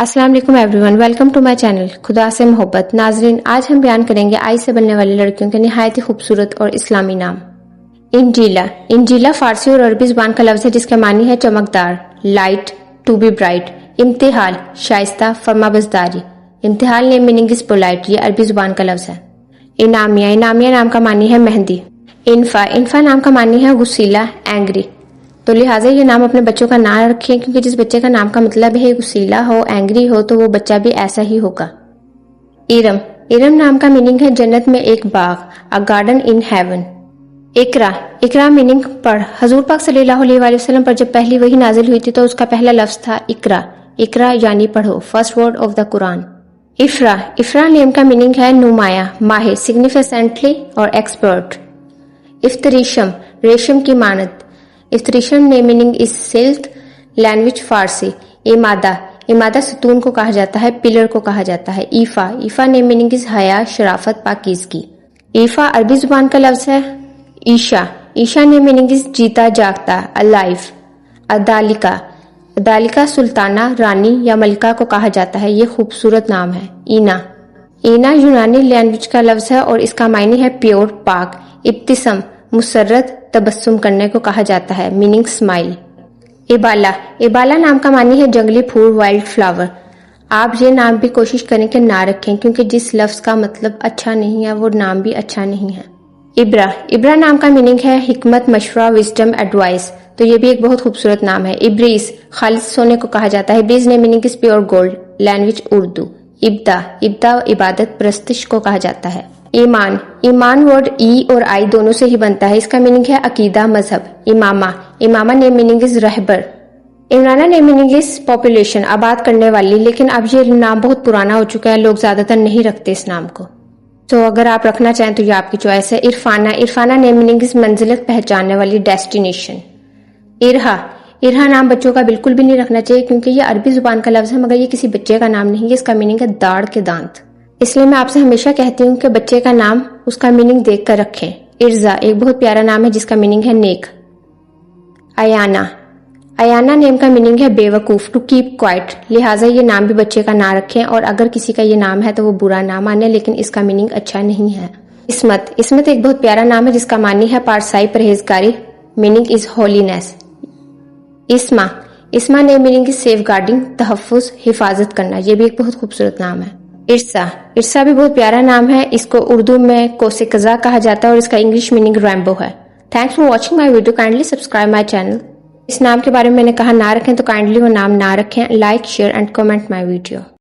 अस्सलाम वालेकुम everyone, welcome to my channel खुदा से मोहब्बत। नाजरीन, आज हम बयान करेंगे आई से बनने वाली लड़कियों के निहायत ही खूबसूरत और इस्लामी नाम। इंजीला। इंजीला फारसी और अरबी जुबान का लफ्ज है जिसके मानी है चमकदार, light, to be bright. Imtihal, शाइस्ता, फरमाबरदारी। Imtihal name meaning is polite, ये अरबी जुबान का लफ्ज है। इनामिया। इनामिया नाम का मानी है मेहंदी। इन्फा। इन्फा नाम का मानी है गुस्सीला, एंग्री। तो लिहाजा ये नाम अपने बच्चों का ना रखें, क्योंकि जिस बच्चे का नाम का मतलब है गुस्सीला हो, एंग्री हो, तो वो बच्चा भी ऐसा ही होगा। इरम। इरम नाम का मीनिंग है जन्नत में एक बाग, a garden in heaven. Iqra. Iqra meaning पढ़। हजूर पाक सल्लल्लाहु अलैहि वसल्लम पर जब पहली वही नाजिल हुई थी तो उसका पहला लफ्ज था इकरा। इकरा यानी पढ़ो, first word of the Quran. इफ्रा। इफ्रा name का मीनिंग है नुमाया, माहिर, सिग्निफिकेंटली और एक्सपर्ट। इफ्तरीशम, रेशम की मानद। इफ्तरीशम name meaning is silk, language Farsi. Imada. Imada सतून को कहा जाता है, पिलर को कहा जाता है। Iffa. Iffa name meaning is हया, शराफत, पाकीज़गी। ईफा अरबी जुबान का लफ्ज है। Isha. Isha name meaning is जीता जागता, अलाइव। अदालिका। अदालिका सुल्ताना, रानी या मलिका को कहा जाता है, ये खूबसूरत नाम है। ईना। ईना यूनानी लैंग्वेज का लफ्ज है और इसका मायने है प्योर, पाक। इब्तिसम, मुसर्रत, तबस्सुम करने को कहा जाता है, मीनिंग स्माइल। इबाला। इबाला नाम का मानी है जंगली फूल, वाइल्ड फ्लावर। आप ये नाम भी कोशिश करें कि ना रखें, क्योंकि जिस लफ्ज का मतलब अच्छा नहीं है वो नाम भी अच्छा नहीं है। इब्रा। इब्रा नाम का मीनिंग है हिकमत, मशवरा, विजडम, एडवाइस। तो ये भी एक बहुत खूबसूरत नाम है। इब्रीस, खालिस सोने को कहा जाता है। इब्रीस name meaning is pure gold, language Urdu. Ibda. Ibda इबादत, परस्तिश को कहा जाता है। ईमान। ईमान वर्ड ई और आई दोनों से ही बनता है, इसका मीनिंग है अकीदा, मजहब। Imama. Imama name meaning is रहबर। Imrana name meaning is population, आबाद करने वाली। लेकिन अब ये नाम बहुत पुराना हो चुका है, लोग ज्यादातर नहीं रखते इस नाम को। तो अगर आप रखना चाहें तो ये आपकी चॉइस है। Irfana. Irfana name meaning is मंजिलत, पहचानने वाली, डेस्टिनेशन। इरहा। इरहा नाम बच्चों का बिल्कुल भी नहीं रखना चाहिए, क्योंकि ये अरबी जुबान का लफ्ज है, मगर ये किसी बच्चे का नाम नहीं है। इसका मीनिंग है दाढ़ के दांत। इसलिए मैं आपसे हमेशा कहती हूँ कि बच्चे का नाम उसका मीनिंग देख कर रखें। इर्जा एक बहुत प्यारा नाम है जिसका मीनिंग है नेक। अयाना। अयाना नेम का मीनिंग है बेवकूफ, टू कीप क्वाइट। लिहाजा ये नाम भी बच्चे का ना रखें, और अगर किसी का ये नाम है तो वो बुरा ना माने, लेकिन इसका मीनिंग अच्छा नहीं है। इस्मत। इस्मत एक बहुत प्यारा नाम है जिसका मानी है पारसाई, परहेजगारी, meaning is holiness. Isma. Isma name meaning is safeguarding, तहफ्फुज, हिफाजत करना। ये भी एक बहुत खूबसूरत नाम है। इर्सा। इर्सा भी बहुत प्यारा नाम है, इसको उर्दू में कोसे कज़ा कहा जाता है और इसका इंग्लिश मीनिंग रैम्बो है। Thanks for watching my video, kindly subscribe my channel. इस नाम के बारे में मैंने कहा ना रखें तो काइंडली वो नाम ना रखें। Like, share and comment my video.